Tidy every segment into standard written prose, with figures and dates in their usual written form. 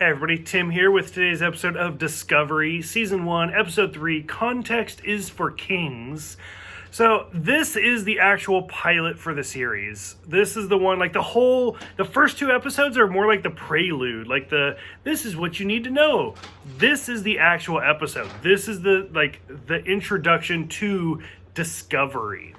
Hey everybody, Tim here with today's episode of Discovery, Season 1, Episode 3, Context is for Kings. So this is the actual pilot for the series. This is the one, like the first two episodes are more like the prelude, this is what you need to know. This is the actual episode. This is the introduction to Discovery.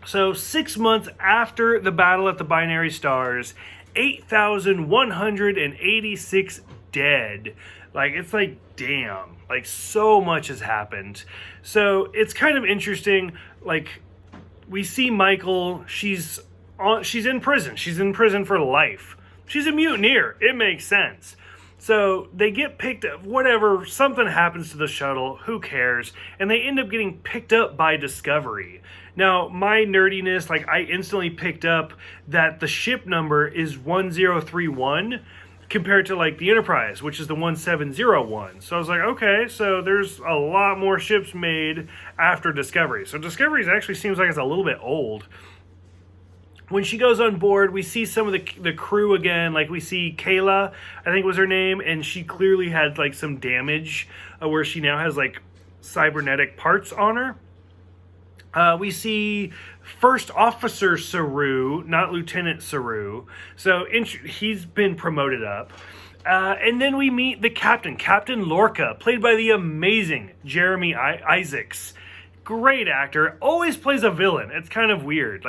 So 6 months after the battle at the Binary Stars, 8,186 dead. Damn. So much has happened. So it's kind of interesting. We see Michael. She's in prison. She's in prison for life. She's a mutineer. It makes sense. So they get picked up. Whatever. Something happens to the shuttle. Who cares? And they end up getting picked up by Discovery. Now, my nerdiness, I instantly picked up that the ship number is 1031 compared to, the Enterprise, which is the 1701. So I was like, okay, so there's a lot more ships made after Discovery. So Discovery actually seems like it's a little bit old. When she goes on board, we see some of the crew again. We see Kayla, I think was her name, and she clearly had, some damage where she now has, cybernetic parts on her. We see First Officer Saru, not Lieutenant Saru. So he's been promoted up. And then we meet the captain, Captain Lorca, played by the amazing Jeremy Isaacs. Great actor, always plays a villain. It's kind of weird.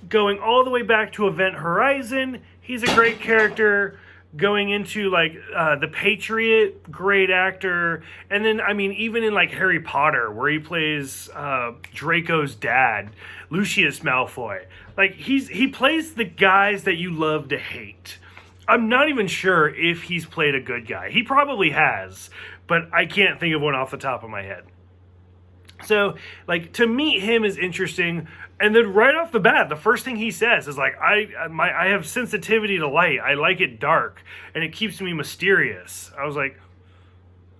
Going all the way back to Event Horizon, he's a great character. Going into The Patriot, great actor. And then even in Harry Potter, where he plays Draco's dad, Lucius Malfoy, he plays the guys that you love to hate. I'm not even sure if he's played a good guy. He probably has, but I can't think of one off the top of my head. So to meet him is interesting. And then right off the bat, the first thing he says is I have sensitivity to light. I like it dark, and it keeps me mysterious. I was like,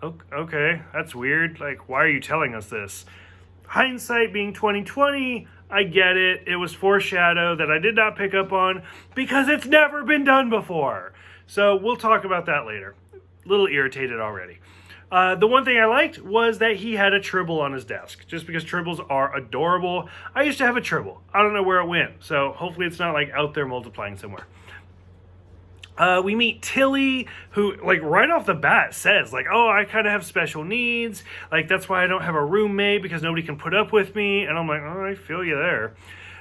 okay, that's weird. Why are you telling us this? Hindsight being 2020, I get it. It was foreshadow that I did not pick up on because it's never been done before. So we'll talk about that later. A little irritated already. The one thing I liked was that he had a Tribble on his desk, just because Tribbles are adorable. I used to have a Tribble. I don't know where it went, so hopefully it's not out there multiplying somewhere. We meet Tilly, who right off the bat says oh, I kind of have special needs. That's why I don't have a roommate, because nobody can put up with me. And I'm oh, I feel you there.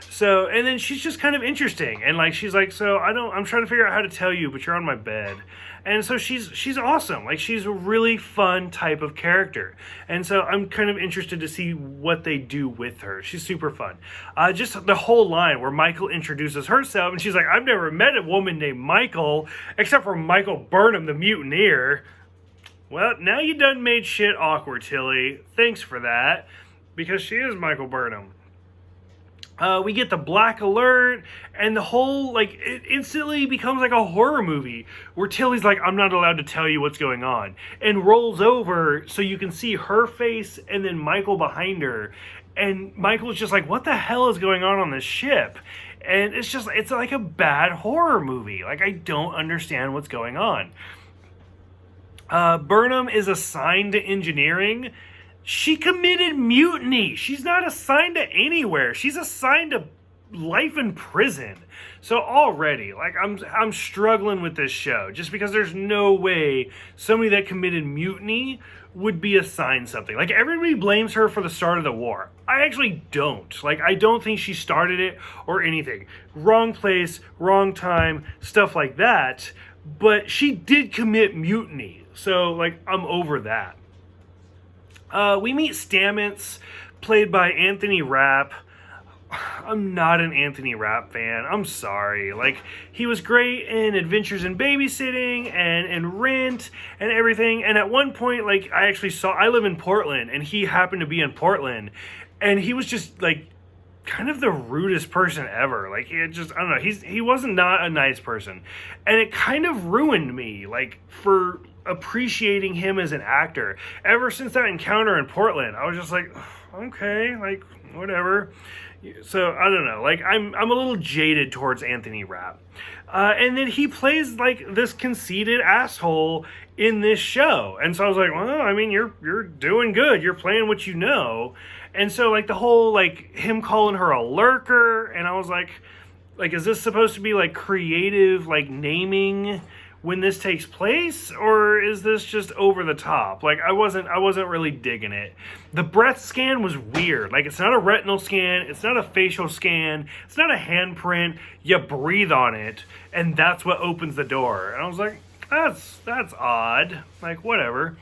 So, and then she's just kind of interesting. And she's so I'm trying to figure out how to tell you, but you're on my bed. And so she's awesome. She's a really fun type of character. And so I'm kind of interested to see what they do with her. She's super fun. Just the whole line where Michael introduces herself and she's I've never met a woman named Michael except for Michael Burnham, the mutineer. Well, now you done made shit awkward, Tilly. Thanks for that. Because she is Michael Burnham. We get the black alert, and the whole, it instantly becomes a horror movie, where Tilly's I'm not allowed to tell you what's going on, and rolls over so you can see her face and then Michael behind her, and Michael's just what the hell is going on this ship? And it's a bad horror movie. I don't understand what's going on. Burnham is assigned to engineering. She committed mutiny. She's not assigned to anywhere. She's assigned to life in prison. So already, I'm struggling with this show, just because there's no way somebody that committed mutiny would be assigned something. Everybody blames her for the start of the war. I actually don't. I don't think she started it or anything. Wrong place, wrong time, stuff like that. But she did commit mutiny. So, I'm over that. We meet Stamets, played by Anthony Rapp. I'm not an Anthony Rapp fan. I'm sorry. He was great in Adventures in Babysitting and in Rent and everything. And at one point, I live in Portland, and he happened to be in Portland. And he was just, kind of the rudest person ever. I don't know. He wasn't not a nice person. And it kind of ruined me, for appreciating him as an actor. Ever since that encounter in Portland, I was just okay, whatever. So I don't know. Like I'm a little jaded towards Anthony Rapp, and then he plays like this conceited asshole in this show, and so I was like, well, I mean, you're doing good. You're playing what you know, and so like the whole like him calling her a lurker, and I was like, is this supposed to be like creative like naming when this takes place, or is this just over the top? Like I wasn't really digging it. The breath scan was weird. Like it's not a retinal scan, it's not a facial scan, it's not a handprint. You breathe on it, and that's what opens the door. And I was like, that's odd. Like whatever.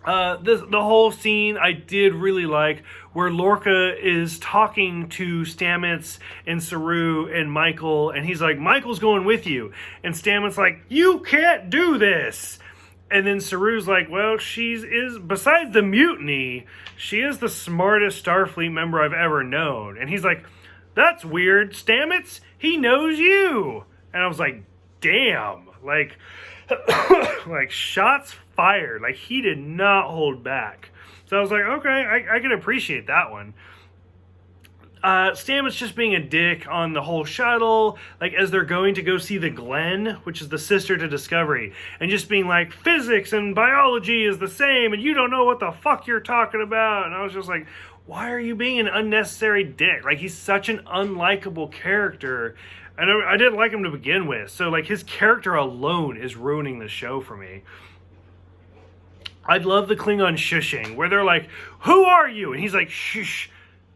The whole scene I did really like, where Lorca is talking to Stamets and Saru and Michael, and he's like, Michael's going with you, and Stamets like, you can't do this, and then Saru's like, well, besides the mutiny, she is the smartest Starfleet member I've ever known, and he's like, that's weird, Stamets, he knows you, and I was like, damn, like, like shots fired. Like he did not hold back. So I was like, okay, I can appreciate that one. Stamets just being a dick on the whole shuttle, like as they're going to go see the Glenn, which is the sister to Discovery, and just being like, physics and biology is the same, and you don't know what the fuck you're talking about. And I was just like, why are you being an unnecessary dick? Like he's such an unlikable character. I didn't like him to begin with, so like his character alone is ruining the show for me. I'd love the Klingon shushing, where they're like, who are you? And he's like, shush.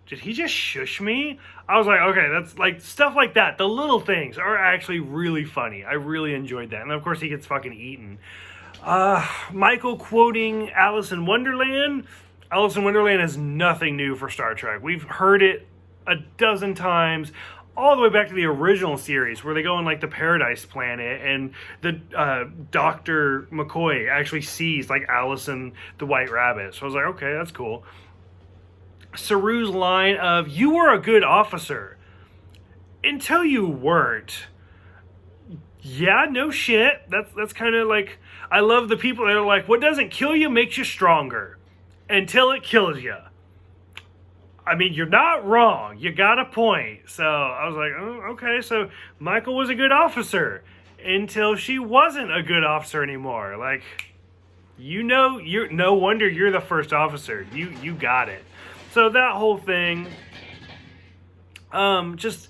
Did he just shush me? I was like, okay, that's like, stuff like that. The little things are actually really funny. I really enjoyed that. And of course he gets fucking eaten. Michael quoting Alice in Wonderland. Alice in Wonderland is nothing new for Star Trek. We've heard it a dozen times, all the way back to the original series, where they go on like the Paradise Planet, and the Dr. McCoy actually sees like Alice and the White Rabbit. So I was like, okay, that's cool. Saru's line of, you were a good officer until you weren't. Yeah, no shit. That's kind of like, I love the people that are like, what doesn't kill you makes you stronger until it kills you. I mean, you're not wrong. You got a point. So I was like, oh, okay. So Michael was a good officer until she wasn't a good officer anymore. Like, you're no wonder you're the first officer. You got it. So that whole thing, just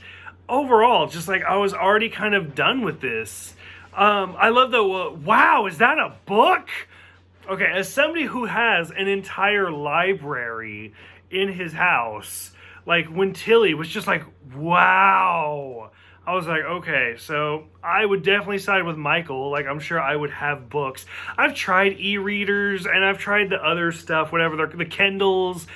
overall, just like I was already kind of done with this. I love the, wow, is that a book? Okay, as somebody who has an entire library in his house, like when Tilly was just like, wow, I was like, okay, so I would definitely side with Michael. Like, I'm sure I would have books. I've tried e-readers, and I've tried the other stuff, whatever, the Kindles.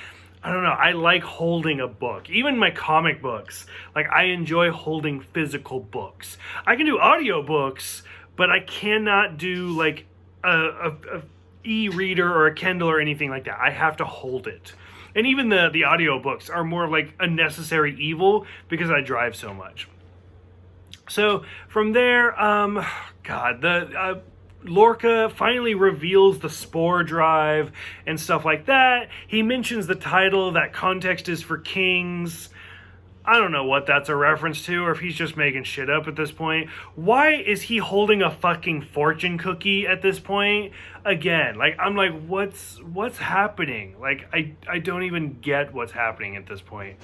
I don't know, I like holding a book. Even my comic books, like I enjoy holding physical books. I can do audiobooks, but I cannot do like a e-reader or a Kindle or anything like that. I have to hold it. And even the audiobooks are more like a necessary evil because I drive so much. So from there, Lorca finally reveals the spore drive and stuff like that. He mentions the title, that context is for kings. I don't know what that's a reference to, or if he's just making shit up at this point. Why is he holding a fucking fortune cookie at this point? Again, like, I'm like, what's happening? Like, I don't even get what's happening at this point.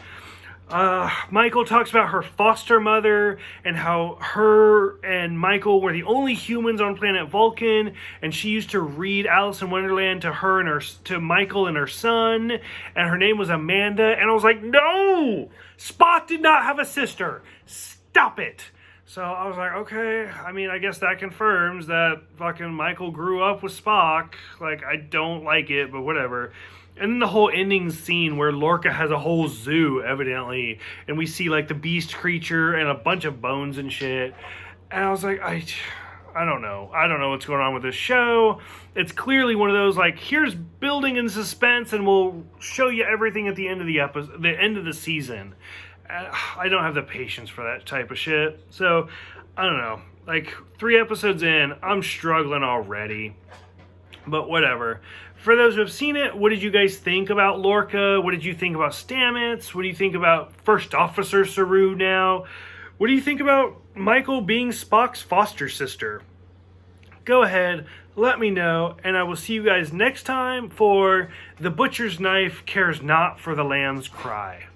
Michael talks about her foster mother and how her and Michael were the only humans on planet Vulcan, and she used to read Alice in Wonderland to her and to Michael and her son, and her name was Amanda. And I was like, no, Spock did not have a sister. Stop it. So I was like, okay, I mean, I guess that confirms that fucking Michael grew up with Spock. Like, I don't like it, but whatever. And then the whole ending scene where Lorca has a whole zoo, evidently, and we see, like, the beast creature and a bunch of bones and shit. And I was like, I don't know. I don't know what's going on with this show. It's clearly one of those, like, here's building in suspense, and we'll show you everything at the end of the episode, the end of the season. I don't have the patience for that type of shit. So, I don't know. Like, 3 episodes in, I'm struggling already. But whatever. For those who have seen it, what did you guys think about Lorca? What did you think about Stamets? What do you think about First Officer Saru now? What do you think about Michael being Spock's foster sister? Go ahead, let me know, and I will see you guys next time for The Butcher's Knife Cares Not for the Lamb's Cry.